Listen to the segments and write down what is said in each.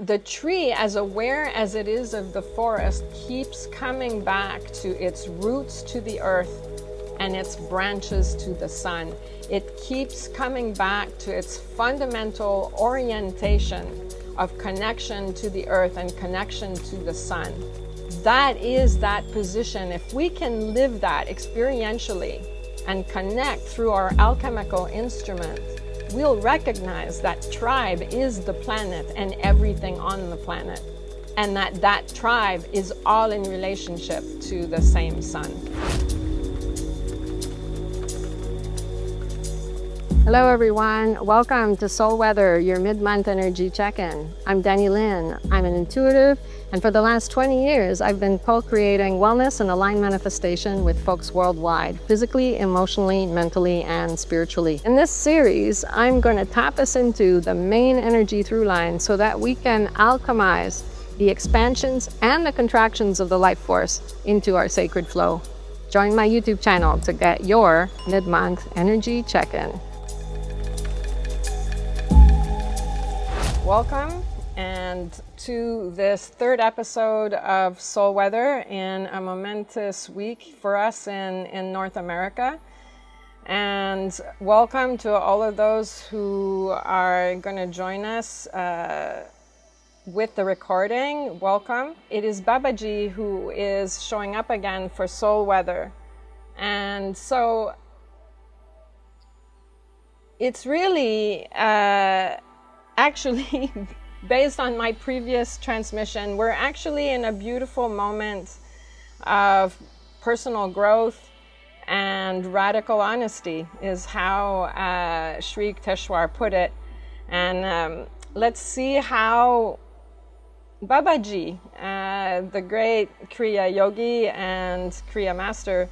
the tree, as aware as it is of the forest, keeps coming back to its roots to the earth and its branches to the sun. It keeps coming back to its fundamental orientation of connection to the earth and connection to the sun. That is that position. If we can live that experientially and connect through our alchemical instrument, we'll recognize that tribe is the planet and everything on the planet, and that tribe is all in relationship to the same sun. Hello everyone, welcome to Soul Weather, your mid-month energy check-in. I'm Dany Lyne. I'm an intuitive, and for the last 20 years I've been co-creating wellness and aligned manifestation with folks worldwide, physically, emotionally, mentally, and spiritually. In this series, I'm going to tap us into the main energy through line so that we can alchemize the expansions and the contractions of the life force into our sacred flow. Join my YouTube channel to get your mid-month energy check-in. Welcome and to this third episode of Soul Weather in a momentous week for us in North America. And welcome to all of those who are going to join us with the recording. Welcome. It is Babaji who is showing up again for Soul Weather. And so it's really actually, based on my previous transmission, we're actually in a beautiful moment of personal growth and radical honesty, is how Sri Yukteswar put it. And let's see how Babaji, the great Kriya Yogi and Kriya Master,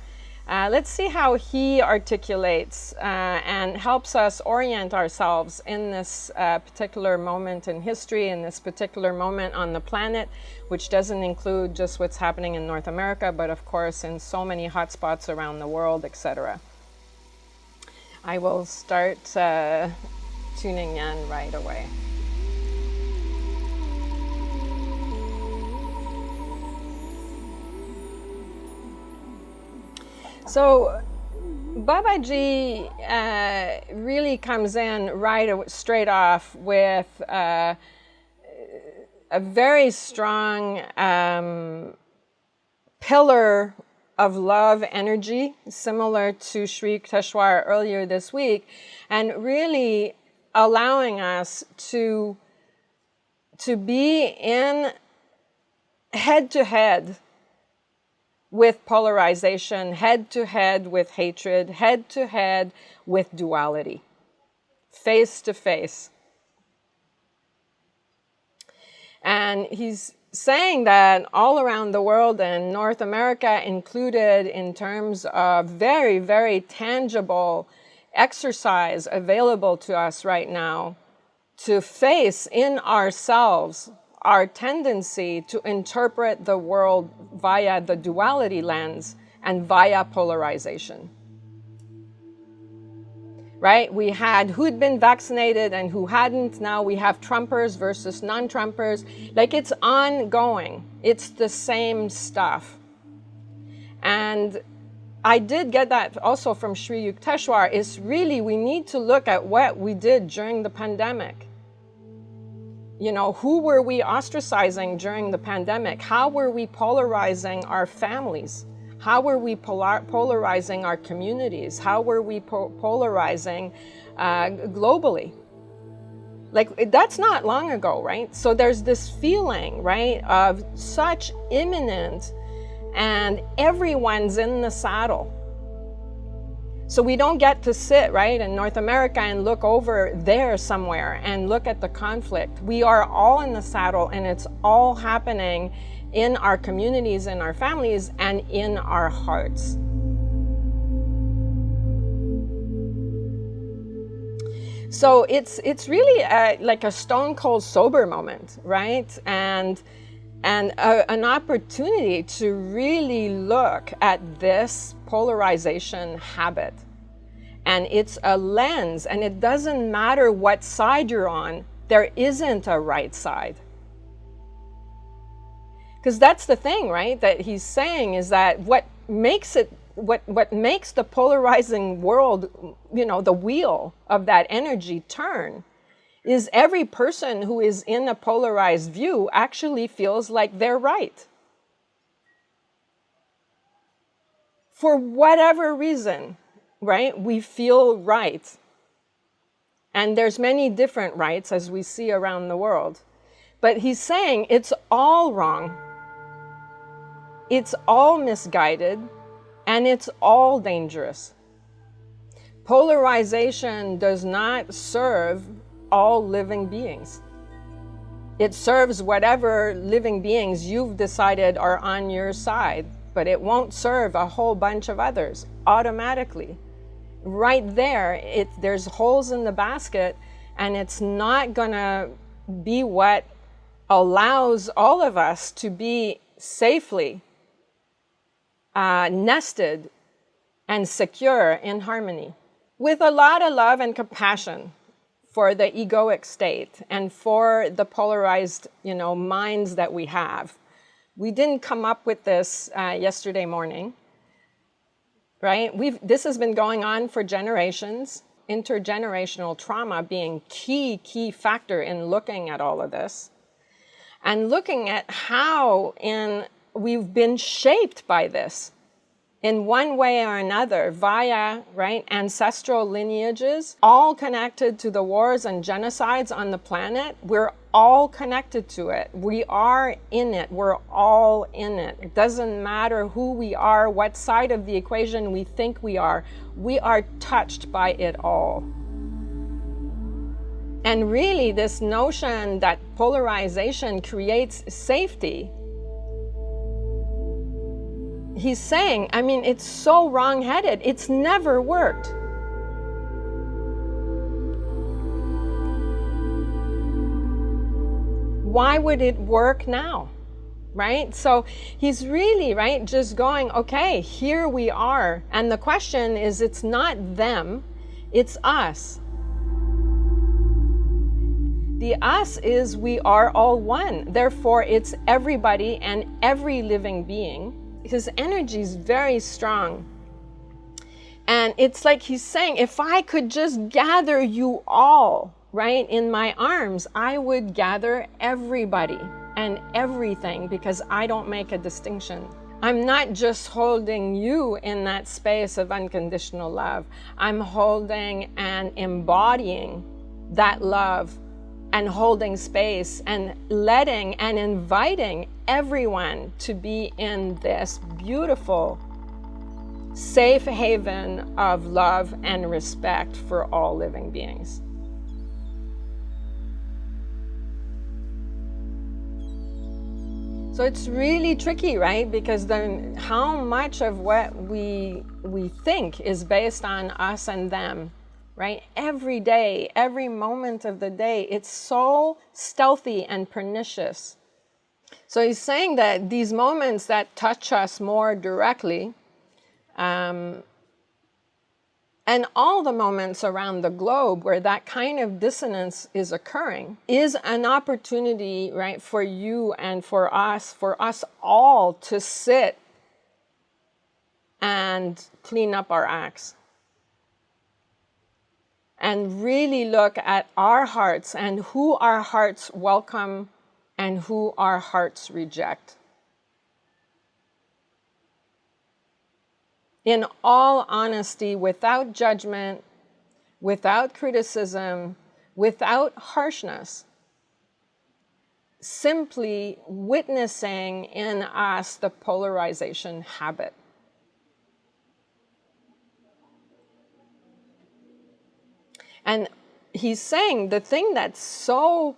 let's see how he articulates and helps us orient ourselves in this particular moment in history, in this particular moment on the planet, which doesn't include just what's happening in North America, but of course in so many hotspots around the world, etc. I will start tuning in right away. So Babaji really comes in straight off with a very strong pillar of love energy, similar to Sri Yukteswar earlier this week, and really allowing us to be in head-to-head with polarization, head-to-head with hatred, head-to-head with duality, face-to-face. And he's saying that all around the world, and North America included, in terms of very, very tangible exercise available to us right now, to face in ourselves our tendency to interpret the world via the duality lens and via polarization. Right? We had who'd been vaccinated and who hadn't. Now we have Trumpers versus non-Trumpers. Like, it's ongoing. It's the same stuff. And I did get that also from Sri Yukteswar, is really we need to look at what we did during the pandemic. You know, who were we ostracizing during the pandemic? How were we polarizing our families? How were we polarizing our communities? How were we polarizing globally? Like, that's not long ago, right? So there's this feeling, right, of such imminent, and everyone's in the saddle. So we don't get to sit, right, in North America and look over there somewhere and look at the conflict. We are all in the saddle, and it's all happening in our communities, in our families, and in our hearts. So it's really like a stone cold sober moment, right? And an opportunity to really look at this polarization habit. And it's a lens, and it doesn't matter what side you're on. There isn't a right side. Because that's the thing, right? That he's saying is that what makes the polarizing world, the wheel of that energy turn, is every person who is in a polarized view actually feels like they're right. For whatever reason, right? We feel right. And there's many different rights as we see around the world. But he's saying it's all wrong. It's all misguided, and it's all dangerous. Polarization does not serve all living beings. It serves whatever living beings you've decided are on your side, but it won't serve a whole bunch of others automatically. Right there, there's holes in the basket, and it's not gonna be what allows all of us to be safely nested and secure in harmony, with a lot of love and compassion for the egoic state and for the polarized, minds that we have. We didn't come up with this yesterday morning, right? This has been going on for generations. Intergenerational trauma being key factor in looking at all of this, and looking at how we've been shaped by this in one way or another via, right, ancestral lineages, all connected to the wars and genocides on the planet. We're all connected to it. We are in it. We're all in it. It doesn't matter who we are, what side of the equation we think we are touched by it all. And really, this notion that polarization creates safety, he's saying, it's so wrong-headed. It's never worked. Why would it work now? Right? So he's really, right, just going, okay, here we are. And the question is, it's not them, it's us. The us is we are all one. Therefore, it's everybody and every living being. His energy is very strong. And it's like he's saying, if I could just gather you all, right, in my arms, I would gather everybody and everything, because I don't make a distinction. I'm not just holding you in that space of unconditional love. I'm holding and embodying that love and holding space and letting and inviting everyone to be in this beautiful, safe haven of love and respect for all living beings. So it's really tricky, right? Because then how much of what we think is based on us and them, right? Every day, every moment of the day, it's so stealthy and pernicious. So he's saying that these moments that touch us more directly, and all the moments around the globe where that kind of dissonance is occurring, is an opportunity, right, for you and for us all to sit and clean up our acts. And really look at our hearts and who our hearts welcome and who our hearts reject. In all honesty, without judgment, without criticism, without harshness, simply witnessing in us the polarization habit. And he's saying the thing that's so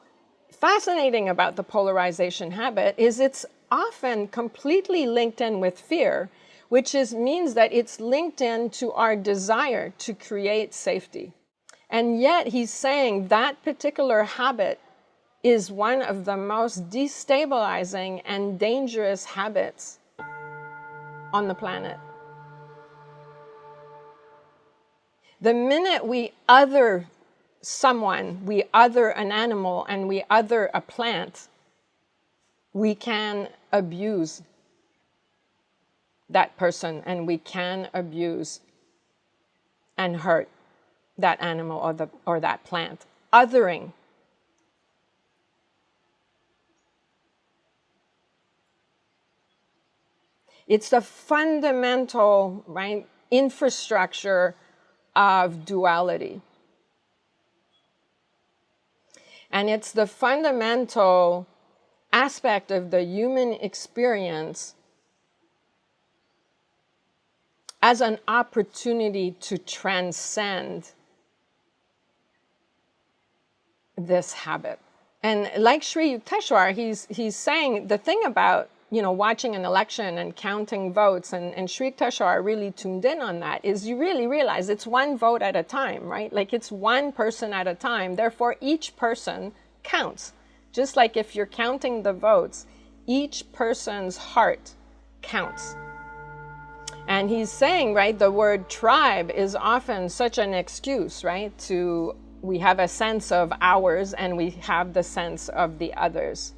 fascinating about the polarization habit is it's often completely linked in with fear, which means that it's linked in to our desire to create safety. And yet he's saying that particular habit is one of the most destabilizing and dangerous habits on the planet. The minute we other someone, we other an animal, and we other a plant, we can abuse that person, and we can abuse and hurt that animal or that plant. Othering. It's the fundamental, right, infrastructure of duality. And it's the fundamental aspect of the human experience as an opportunity to transcend this habit. And like Sri Yukteswar, he's saying the thing about, watching an election and counting votes, and Sri Yukteswar really tuned in on that, is you really realize it's one vote at a time, right? Like it's one person at a time. Therefore, each person counts. Just like if you're counting the votes, each person's heart counts. And he's saying, right, the word tribe is often such an excuse, right, we have a sense of ours and we have the sense of the others.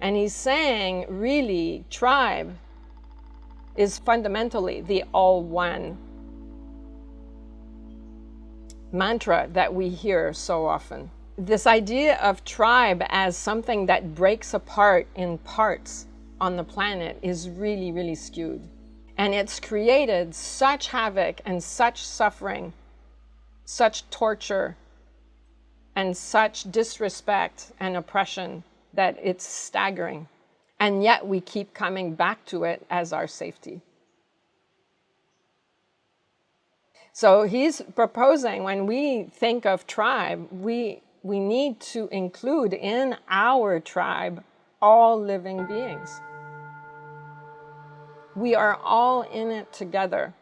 And he's saying, really, tribe is fundamentally the all one mantra that we hear so often. This idea of tribe as something that breaks apart in parts on the planet is really, really skewed. And it's created such havoc and such suffering, such torture, and such disrespect and oppression that it's staggering. And yet we keep coming back to it as our safety. So he's proposing, when we think of tribe, we need to include in our tribe all living beings. We are all in it together.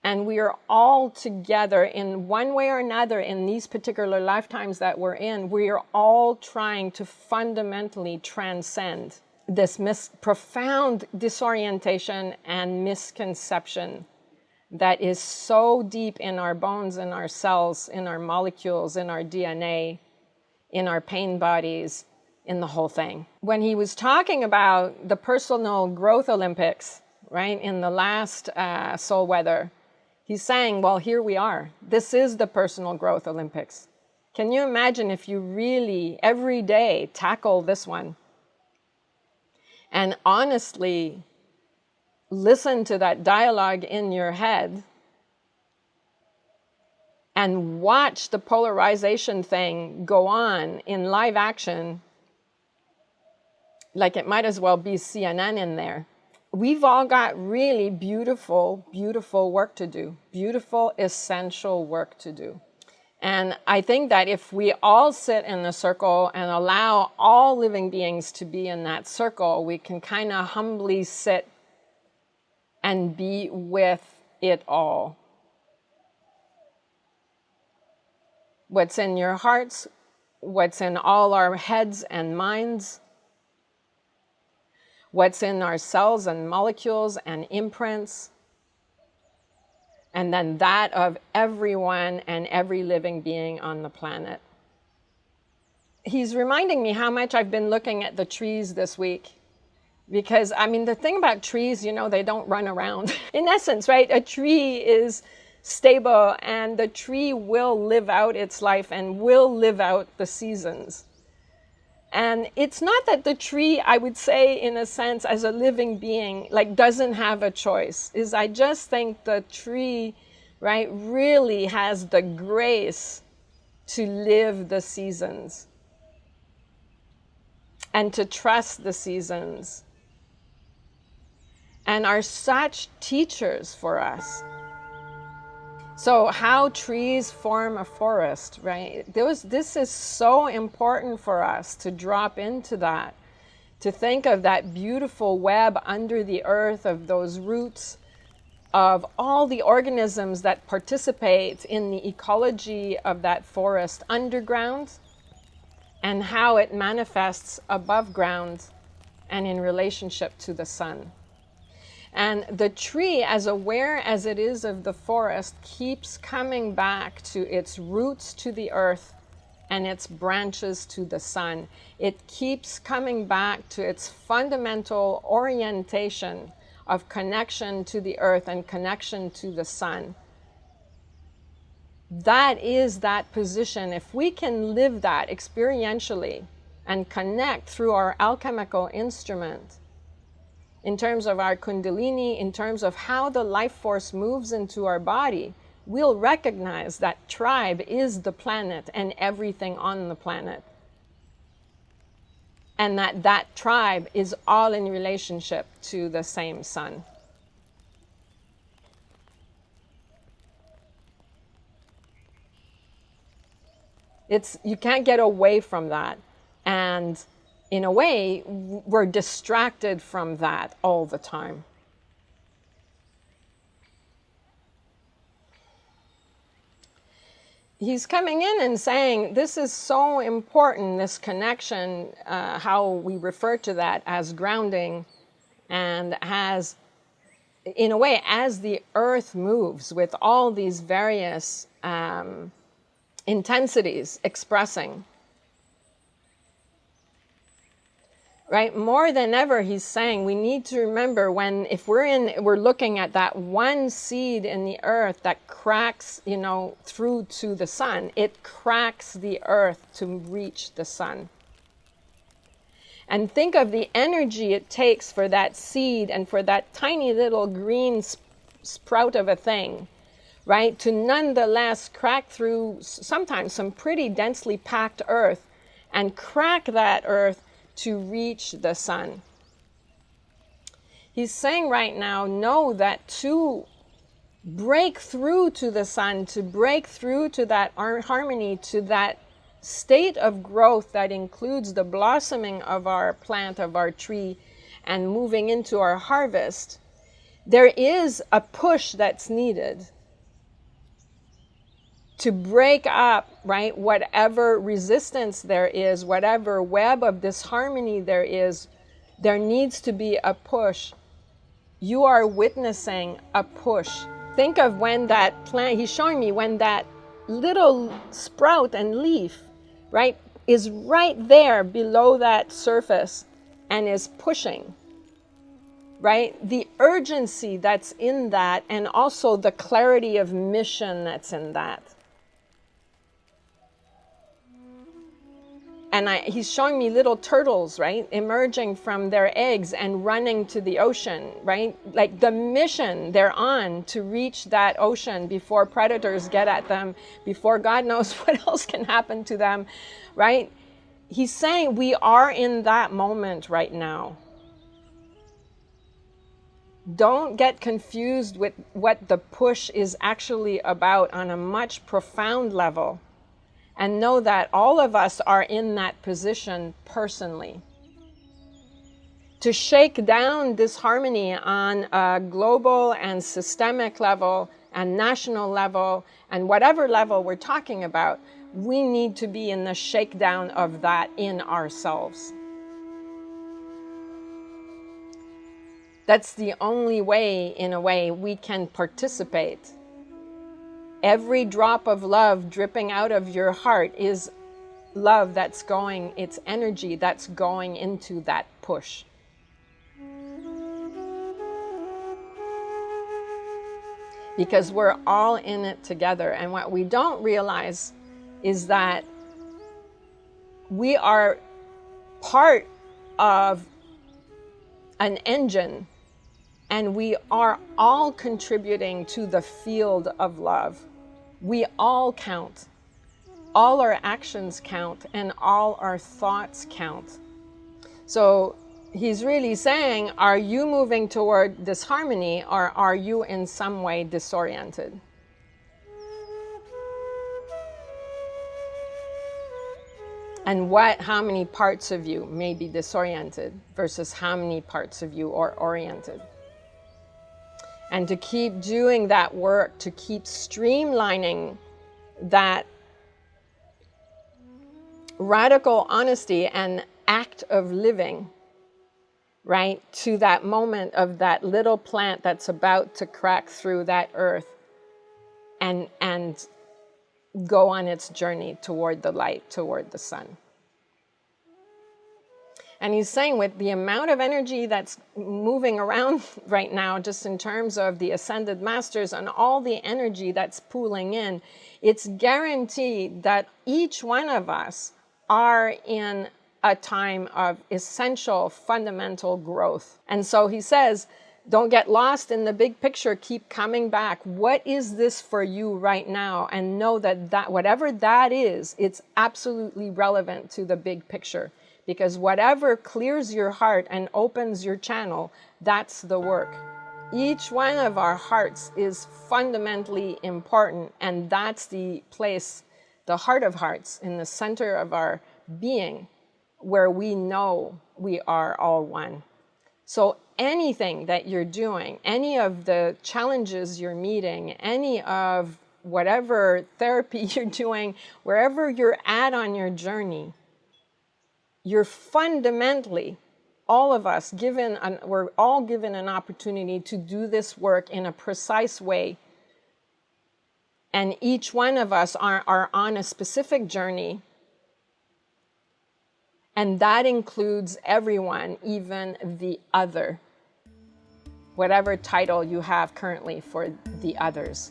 And we are all together in one way or another in these particular lifetimes that we're in. We are all trying to fundamentally transcend this profound disorientation and misconception that is so deep in our bones, in our cells, in our molecules, in our DNA, in our pain bodies, in the whole thing. When he was talking about the personal growth Olympics, right, in the last Soul Weather, he's saying, well, here we are. This is the personal growth Olympics. Can you imagine if you really, every day, tackle this one and honestly listen to that dialogue in your head and watch the polarization thing go on in live action, like it might as well be CNN in there. We've all got really beautiful, beautiful work to do, beautiful, essential work to do. And I think that if we all sit in the circle and allow all living beings to be in that circle, we can kind of humbly sit and be with it all. What's in your hearts, what's in all our heads and minds, what's in our cells and molecules and imprints, and then that of everyone and every living being on the planet. He's reminding me how much I've been looking at the trees this week. Because, I mean, the thing about trees, they don't run around. In essence, right, a tree is stable and the tree will live out its life and will live out the seasons. And it's not that the tree, I would say, in a sense, as a living being, doesn't have a choice. I just think the tree, right, really has the grace to live the seasons and to trust the seasons, and are such teachers for us. So how trees form a forest, right? This is so important for us to drop into that, to think of that beautiful web under the earth, of those roots, of all the organisms that participate in the ecology of that forest underground, and how it manifests above ground and in relationship to the sun. And the tree, as aware as it is of the forest, keeps coming back to its roots to the earth and its branches to the sun. It keeps coming back to its fundamental orientation of connection to the earth and connection to the sun. That is that position. If we can live that experientially and connect through our alchemical instrument, in terms of our kundalini, in terms of how the life force moves into our body, we'll recognize that tribe is the planet and everything on the planet. And that tribe is all in relationship to the same sun. You can't get away from that. And in a way, we're distracted from that all the time. He's coming in and saying, this is so important, this connection, how we refer to that as grounding, and as, in a way, as the earth moves with all these various intensities expressing. Right? More than ever, he's saying we need to remember if we're looking at that one seed in the earth that cracks, through to the sun, it cracks the earth to reach the sun. And think of the energy it takes for that seed and for that tiny little green sprout of a thing, right, to nonetheless crack through sometimes some pretty densely packed earth and crack that earth to reach the sun. He's saying right now, know that to break through to the sun, to break through to that harmony, to that state of growth that includes the blossoming of our plant, of our tree, and moving into our harvest, there is a push that's needed to break up, right, whatever resistance there is, whatever web of disharmony there is. There needs to be a push. You are witnessing a push. Think of when that plant, he's showing me when that little sprout and leaf, right, is right there below that surface and is pushing, right? The urgency that's in that, and also the clarity of mission that's in that. And he's showing me little turtles, right, emerging from their eggs and running to the ocean, right? Like the mission they're on to reach that ocean before predators get at them, before God knows what else can happen to them, right? He's saying we are in that moment right now. Don't get confused with what the push is actually about on a much profound level. And know that all of us are in that position personally. To shake down disharmony on a global and systemic level and national level and whatever level we're talking about, we need to be in the shakedown of that in ourselves. That's the only way, in a way, we can participate. Every drop of love dripping out of your heart is love that's going, it's energy that's going into that push. Because we're all in it together. And what we don't realize is that we are part of an engine, and we are all contributing to the field of love. We all count. All our actions count, and all our thoughts count. So he's really saying, are you moving toward disharmony, or are you in some way disoriented? And how many parts of you may be disoriented versus how many parts of you are oriented? And to keep doing that work, to keep streamlining that radical honesty and act of living, right, to that moment of that little plant that's about to crack through that earth and go on its journey toward the light, toward the sun. And he's saying with the amount of energy that's moving around right now, just in terms of the ascended masters and all the energy that's pooling in, it's guaranteed that each one of us are in a time of essential fundamental growth. And so he says, don't get lost in the big picture. Keep coming back. What is this for you right now? And know that whatever that is, it's absolutely relevant to the big picture. Because whatever clears your heart and opens your channel, that's the work. Each one of our hearts is fundamentally important, and that's the place, the heart of hearts, in the center of our being, where we know we are all one. So anything that you're doing, any of the challenges you're meeting, any of whatever therapy you're doing, wherever you're at on your journey, you're fundamentally, all of us, we're all given an opportunity to do this work in a precise way. And each one of us are on a specific journey. And that includes everyone, even the other. Whatever title you have currently for the others.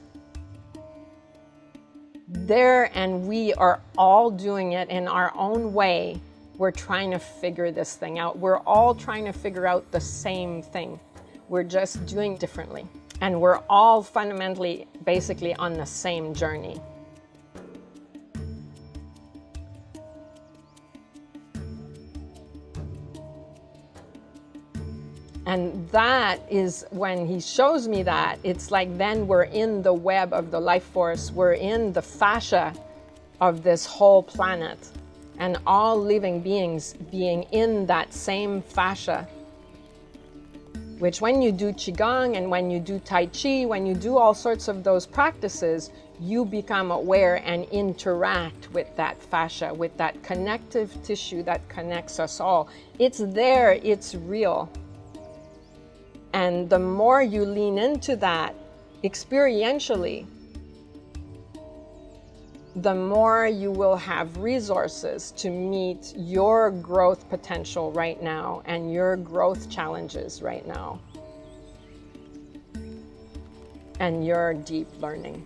There and we are all doing it in our own way. We're trying to figure this thing out. We're all trying to figure out the same thing. We're just doing differently. And we're all fundamentally, basically on the same journey. And that is when he shows me that, it's like then we're in the web of the life force. We're in the fascia of this whole planet. And all living beings being in that same fascia. Which when you do Qigong and when you do Tai Chi, when you do all sorts of those practices, you become aware and interact with that fascia, with that connective tissue that connects us all. It's there, it's real. And the more you lean into that experientially, the more you will have resources to meet your growth potential right now and your growth challenges right now and your deep learning.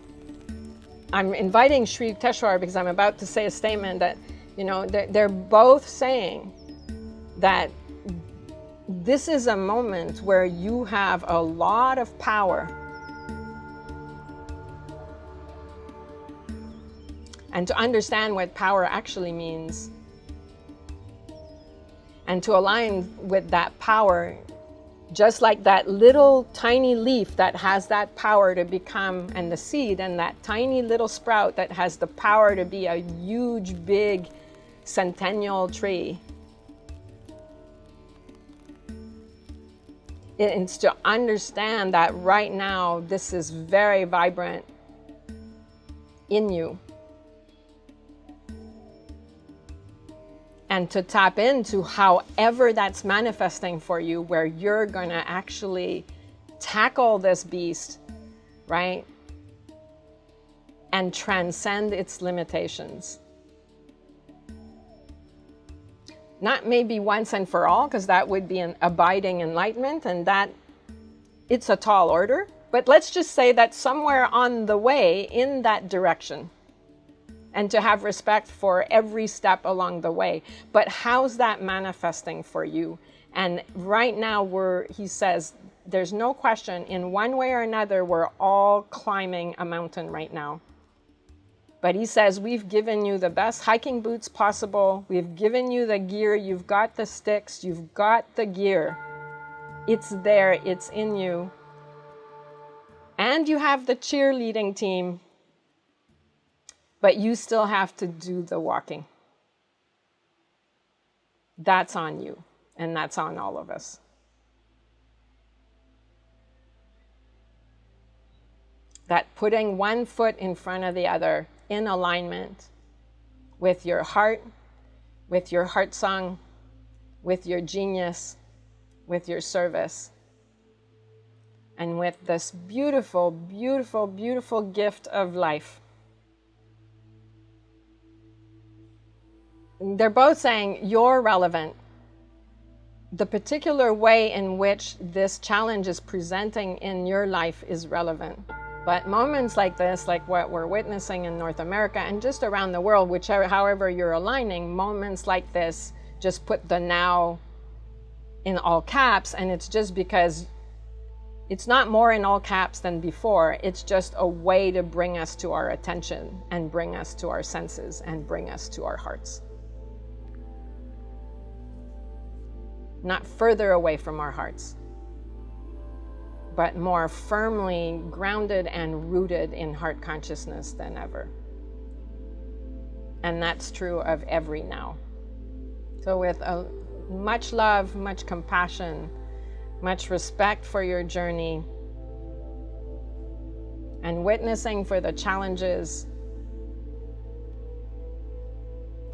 I'm inviting Sri Teshwar because I'm about to say a statement that, they're both saying that this is a moment where you have a lot of power. And to understand what power actually means, and to align with that power, just like that little tiny leaf that has that power to become, and the seed, and that tiny little sprout that has the power to be a huge, big, centennial tree. It's to understand that right now, this is very vibrant in you. And to tap into however that's manifesting for you, where you're going to actually tackle this beast, right? And transcend its limitations. Not maybe once and for all, because that would be an abiding enlightenment, and that it's a tall order. But let's just say that somewhere on the way in that direction. And to have respect for every step along the way. But how's that manifesting for you? And right now he says, there's no question, in one way or another, we're all climbing a mountain right now. But he says, we've given you the best hiking boots possible. We've given you the gear. You've got the sticks. You've got the gear. It's there. It's in you. And you have the cheerleading team. But you still have to do the walking. That's on you. And that's on all of us. That putting one foot in front of the other in alignment with your heart, with your heart song, with your genius, with your service, and with this beautiful, beautiful, beautiful gift of life. they're both saying you're relevant. The particular way in which this challenge is presenting in your life is relevant. But moments like this, like what we're witnessing in North America and just around the world, however you're aligning, moments like this just put the now in all caps, and it's just because it's not more in all caps than before. It's just a way to bring us to our attention and bring us to our senses and bring us to our hearts. Not further away from our hearts, but more firmly grounded and rooted in heart consciousness than ever. And that's true of every now. So with much love, much compassion, much respect for your journey, and witnessing for the challenges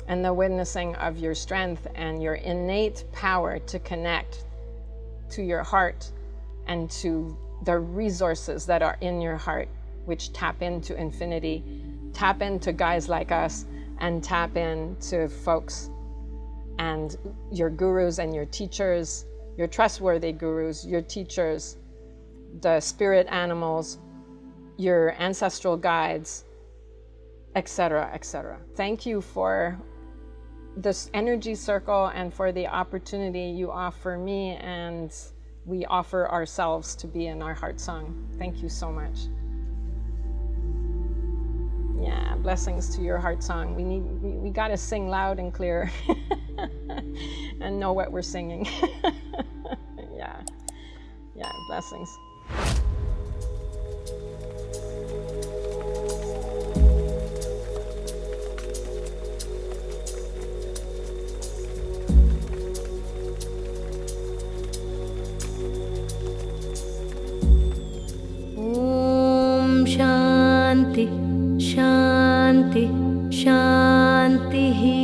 and the witnessing of your strength and your innate power to connect to your heart and to the resources that are in your heart, which tap into infinity, tap into guys like us, and tap into folks and your gurus and your teachers, your trustworthy gurus, your teachers, the spirit animals, your ancestral guides, etc., etc. Thank you for this energy circle and for the opportunity you offer me and we offer ourselves to be in our heart song. Thank you so much. Yeah, blessings to your heart song. We gotta sing loud and clear and know what we're singing. Yeah, blessings. शान्ति शान्ति शान्तिः